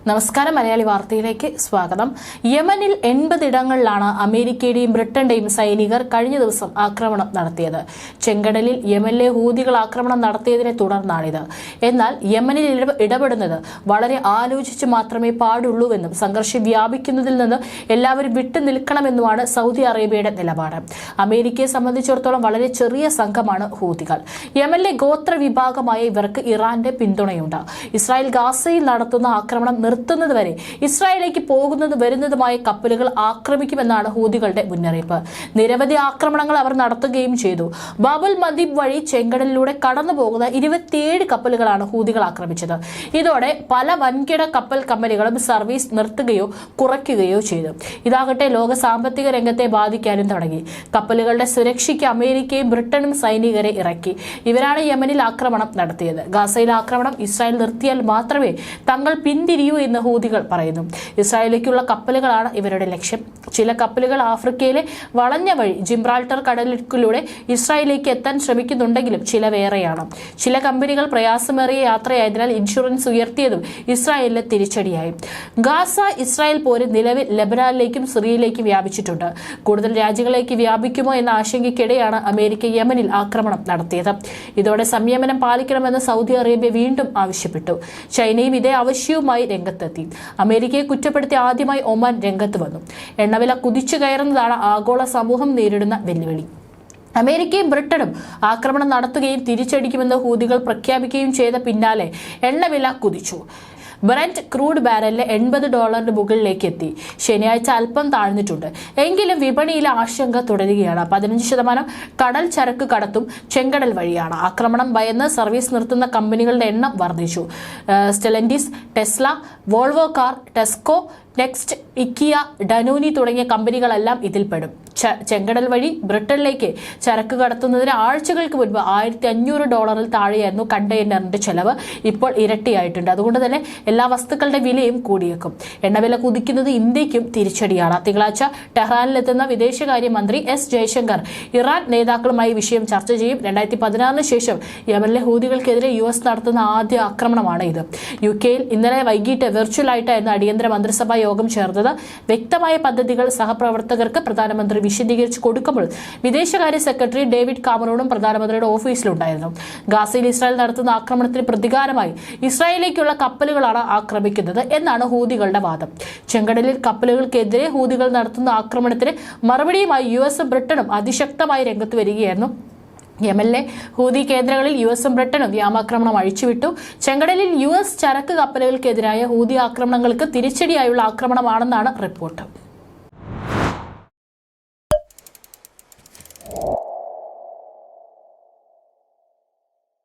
നമസ്കാരം, മലയാളി വാർത്തയിലേക്ക് സ്വാഗതം. യമനിൽ 80 ഇടങ്ങളിലാണ് അമേരിക്കയുടെയും ബ്രിട്ടന്റെയും സൈനികർ കഴിഞ്ഞ ദിവസം ആക്രമണം നടത്തിയത്. ചെങ്കടലിൽ യമനിലെ ഹൂതികൾ ആക്രമണം നടത്തിയതിനെ തുടർന്നാണിത്. എന്നാൽ യമനിൽ ഇടപെടുന്നത് വളരെ ആലോചിച്ച് മാത്രമേ പാടുള്ളൂവെന്നും സംഘർഷം വ്യാപിക്കുന്നതിൽ നിന്ന് എല്ലാവരും വിട്ടുനിൽക്കണമെന്നുമാണ് സൗദി അറേബ്യയുടെ നിലപാട്. അമേരിക്കയെ സംബന്ധിച്ചിടത്തോളം വളരെ ചെറിയ സംഘമാണ് ഹൂതികൾ. യമനിലെ ഗോത്ര വിഭാഗമായ ഇവർക്ക് ഇറാന്റെ പിന്തുണയുണ്ട്. ഇസ്രായേൽ ഗാസയിൽ നടത്തുന്ന ആക്രമണം നിർത്തുന്നതുവരെ ഇസ്രായേലിലേക്ക് പോകുന്നത് വരുന്നതുമായ കപ്പലുകൾ ആക്രമിക്കുമെന്നാണ് ഹൂതികളുടെ മുന്നറിയിപ്പ്. നിരവധി ആക്രമണങ്ങൾ അവർ നടത്തുകയും ചെയ്തു. ബാബുൽ മന്ദിബ് വഴി ചെങ്കടലിലൂടെ കടന്നു പോകുന്ന 27 കപ്പലുകളാണ് ഹൂതികൾ ആക്രമിച്ചത്. ഇതോടെ പല വൻകിട കപ്പൽ കമ്പനികളും സർവീസ് നിർത്തുകയോ കുറയ്ക്കുകയോ ചെയ്തു. ഇതാകട്ടെ ലോക സാമ്പത്തിക രംഗത്തെ ബാധിക്കാനും തുടങ്ങി. കപ്പലുകളുടെ സുരക്ഷയ്ക്ക് അമേരിക്കയും ബ്രിട്ടനും സൈനികരെ ഇറക്കി. ഇവരാണ് യമനിൽ ആക്രമണം നടത്തിയത്. ഗാസയിൽ ആക്രമണം ഇസ്രായേൽ നിർത്തിയാൽ മാത്രമേ തങ്ങൾ പിന്തിരിയൂ എന്ന് ഹൂതികൾ പറയുന്നു. ഇസ്രായേലിലേക്കുള്ള കപ്പലുകളാണ് ഇവരുടെ ലക്ഷ്യം. ചില കപ്പലുകൾ ആഫ്രിക്കയിലെ വളഞ്ഞ വഴി ജിംബ്രാൾട്ടർ കടലിടുക്കിലൂടെ ഇസ്രായേലിലേക്ക് എത്താൻ ശ്രമിക്കുന്നുണ്ടെങ്കിലും ചില വേറെയാണ്. ചില കമ്പനികൾ പ്രയാസമേറിയ യാത്രയായതിനാൽ ഇൻഷുറൻസ് ഉയർത്തിയതും ഇസ്രായേലിന് തിരിച്ചടിയായി. ഗാസ ഇസ്രായേൽ പോര് നിലവിൽ ലെബനാനിലേക്കും സിറിയയിലേക്കും വ്യാപിച്ചിട്ടുണ്ട്. കൂടുതൽ രാജ്യങ്ങളിലേക്ക് വ്യാപിക്കുമോ എന്ന ആശങ്കയ്ക്കിടെയാണ് അമേരിക്ക യമനിൽ ആക്രമണം നടത്തിയത്. ഇതോടെ സംയമനം പാലിക്കണമെന്ന് സൗദി അറേബ്യ വീണ്ടും ആവശ്യപ്പെട്ടു. ചൈനയും ഇതേ ആവശ്യവുമായി രംഗത്തെത്തി. അമേരിക്കയെ കുറ്റപ്പെടുത്തി ആദ്യമായി ഒമാൻ രംഗത്ത് വന്നു. എണ്ണവില കുതിച്ചു കയറുന്നതാണ് ആഗോള സമൂഹം നേരിടുന്ന വെല്ലുവിളി. അമേരിക്കയും ബ്രിട്ടനും ആക്രമണം നടത്തുകയും തിരിച്ചടിക്കുമെന്ന് ഹൂതികൾ പ്രഖ്യാപിക്കുകയും ചെയ്ത പിന്നാലെ എണ്ണവില കുതിച്ചു. ബ്രന്റ് ക്രൂഡ് ബാരലിന് $80 മുകളിലേക്ക് എത്തി. ശനിയാഴ്ച അല്പം താഴ്ന്നിട്ടുണ്ട്. എങ്കിലും വിപണിയിലെ ആശങ്ക തുടരുകയാണ്. 15% കടൽ ചരക്ക് കടത്തും ചെങ്കടൽ വഴിയാണ്. ആക്രമണം ഭയന്ന് സർവീസ് നിർത്തുന്ന കമ്പനികളുടെ എണ്ണം വർദ്ധിച്ചു. Stellantis, Tesla, Volvo car, Tesco, Next, Ikea, Danone തുടങ്ങിയ കമ്പനികളെല്ലാം ഇതിൽപ്പെടും. ചെങ്കടൽ വഴി ബ്രിട്ടനിലേക്ക് ചരക്ക് കടത്തുന്നതിന് ആഴ്ചകൾക്ക് മുൻപ് $1500 താഴെയായിരുന്നു കണ്ടെയ്നറിന്റെ ചെലവ്. ഇപ്പോൾ ഇരട്ടിയായിട്ടുണ്ട്. അതുകൊണ്ട് തന്നെ എല്ലാ വസ്തുക്കളുടെ വിലയും കൂടിയേക്കും. എണ്ണവില കുതിക്കുന്നത് ഇന്ത്യക്കും തിരിച്ചടിയാണ്. തിങ്കളാഴ്ച ടെഹ്റാനിലെത്തുന്ന വിദേശകാര്യമന്ത്രി എസ് ജയശങ്കർ ഇറാൻ നേതാക്കളുമായി വിഷയം ചർച്ച ചെയ്യും. 2016 ശേഷം യമനിലെ ഹൂതികൾക്കെതിരെ US നടത്തുന്ന ആദ്യ ആക്രമണമാണ് ഇത്. UK-യിൽ ഇന്നലെ വൈകിട്ട് വെർച്വലായിട്ടായിരുന്നു അടിയന്തര മന്ത്രിസഭാ യോഗം ചേർന്നത്. വ്യക്തമായ പദ്ധതികൾ സഹപ്രവർത്തകർക്ക് പ്രധാനമന്ത്രി വിശദീകരിച്ചു കൊടുക്കുമ്പോൾ വിദേശകാര്യ സെക്രട്ടറി ഡേവിഡ് കാമറൂണും പ്രധാനമന്ത്രിയുടെ ഓഫീസിലുണ്ടായിരുന്നു. ഗാസയിൽ ഇസ്രായേൽ നടത്തുന്ന ആക്രമണത്തിന് പ്രതികാരമായി ഇസ്രായേലിലേക്കുള്ള കപ്പലുകളാണ് ആക്രമിക്കുന്നത് എന്നാണ് ഹൂതികളുടെ വാദം. ചെങ്കടലിൽ കപ്പലുകൾക്കെതിരെ ഹൂതികൾ നടത്തുന്ന ആക്രമണത്തിന് മറുപടിയുമായി US-ഉം ബ്രിട്ടനും അതിശക്തമായി രംഗത്ത് വരികയായിരുന്നു. യമനിലെ ഹൂതി കേന്ദ്രങ്ങളിൽ US-ഉം ബ്രിട്ടനും വ്യോമാക്രമണം അഴിച്ചുവിട്ടു. ചെങ്കടലിൽ US ചരക്ക് കപ്പലുകൾക്കെതിരായ ഹൂതി ആക്രമണങ്ങൾക്ക് തിരിച്ചടിയായുള്ള ആക്രമണമാണെന്നാണ് റിപ്പോർട്ട്.